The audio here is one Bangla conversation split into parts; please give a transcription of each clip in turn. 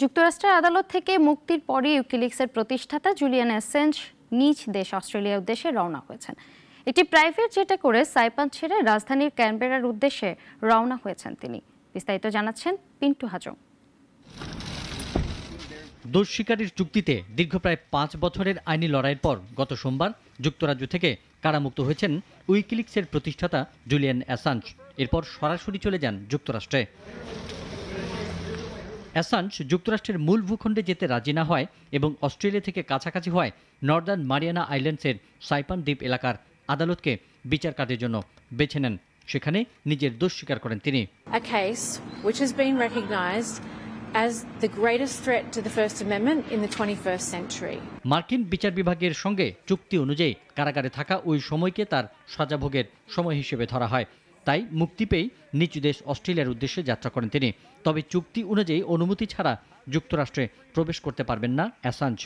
যুক্তরাষ্ট্রের আদালত থেকে মুক্তির পরই উইকিলিক্সের প্রতিষ্ঠাতা জুলিয়ান অ্যাসাঞ্জ নিজ দেশ অস্ট্রেলিয়ার উদ্দেশ্যে রওনা হয়েছেন। একটি প্রাইভেট জেটে করে সাইপান ছেড়ে রাজধানীর ক্যানবেরার উদ্দেশ্যে রওনা হয়েছেন তিনি। বিস্তারিত জানাচ্ছেন পিন্টু হাজং। দোষ স্বীকারের চুক্তিতে দীর্ঘ প্রায় 5 বছরের আইনি লড়াইয়ের পর গত সোমবার যুক্তরাজ্য থেকে কারামুক্ত হয়েছেন উইকিলিক্সের প্রতিষ্ঠাতা জুলিয়ান অ্যাসাঞ্জ। এরপর সরাসরি চলে যান যুক্তরাষ্ট্রে। অ্যাসাঞ্জ যুক্তরাষ্ট্রের মূল ভূখণ্ডে যেতে রাজি না হয় এবং অস্ট্রেলিয়া থেকে কাছাকাছি হয় নর্দার্ন মারিয়ানা আইল্যান্ডসের সাইপান দ্বীপ এলাকার আদালতকে বিচার কাজের জন্য বেছে নেন। সেখানে নিজের দোষ স্বীকার করেন তিনি। A case which has been recognized as the greatest threat to the First Amendment in the 21st century. মার্কিন বিচার বিভাগের সঙ্গে চুক্তি অনুযায়ী কারাগারে থাকা ওই সময়কে তার সাজা ভোগের সময় হিসেবে ধরা হয়। তাই মুক্তি পেয়ে নিজ দেশ অস্ট্রেলিয়ার উদ্দেশ্যে যাত্রা করেন তিনি। তবে চুক্তি অনুযায়ী অনুমতি ছাড়া যুক্তরাষ্ট্রে প্রবেশ করতে পারবেন না অ্যাসাঞ্জ।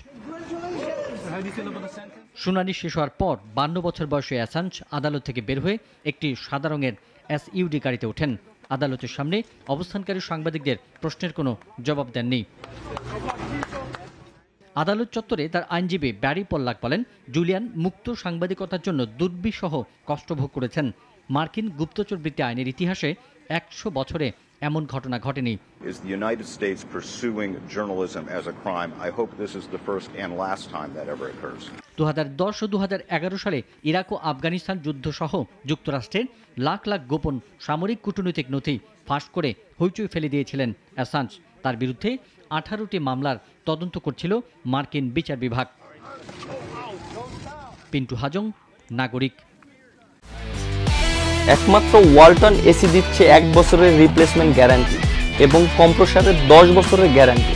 শুনানি শেষ হওয়ার পর 52 বছর বয়সী অ্যাসাঞ্জ আদালত থেকে বের হয়ে একটি সাদা রঙের SUV গাড়িতে ওঠেন। আদালতের সামনে অবস্থানকারী সাংবাদিকদের প্রশ্নের কোনো জবাব দেননি। আদালত চত্বরে তার আইনজীবী ব্যারি পল্লাক বলেন, জুলিয়ান মুক্ত সাংবাদিকতার জন্য দুর্বিষহ কষ্ট ভোগ করেছেন। মার্কিন গুপ্তচরবৃত্তি আইনের ইতিহাসে 100 বছরে এমন ঘটনা ঘটেনি। Is the United States pursuing journalism as a crime? I hope this is the first and last time that ever occurs. 2010 ও 2011 সালে ইরাক ও আফগানিস্তান যুদ্ধ সহ যুক্তরাষ্ট্রের লাখ লাখ গোপন সামরিক কূটনৈতিক নথি ফাঁস করে হইচই ফেলে দিয়েছিলেন অ্যাসাঞ্জ। তার বিরুদ্ধে 18টি মামলার তদন্ত করছিল মার্কিন বিচার বিভাগ। পিন্টু হাজং, নাগরিক। একমাত্র ওয়ালটন এসি দিচ্ছে 1 বছরের রিপ্লেসমেন্ট গ্যারান্টি এবং কম্প্রেসারের 10 বছরের গ্যারান্টি।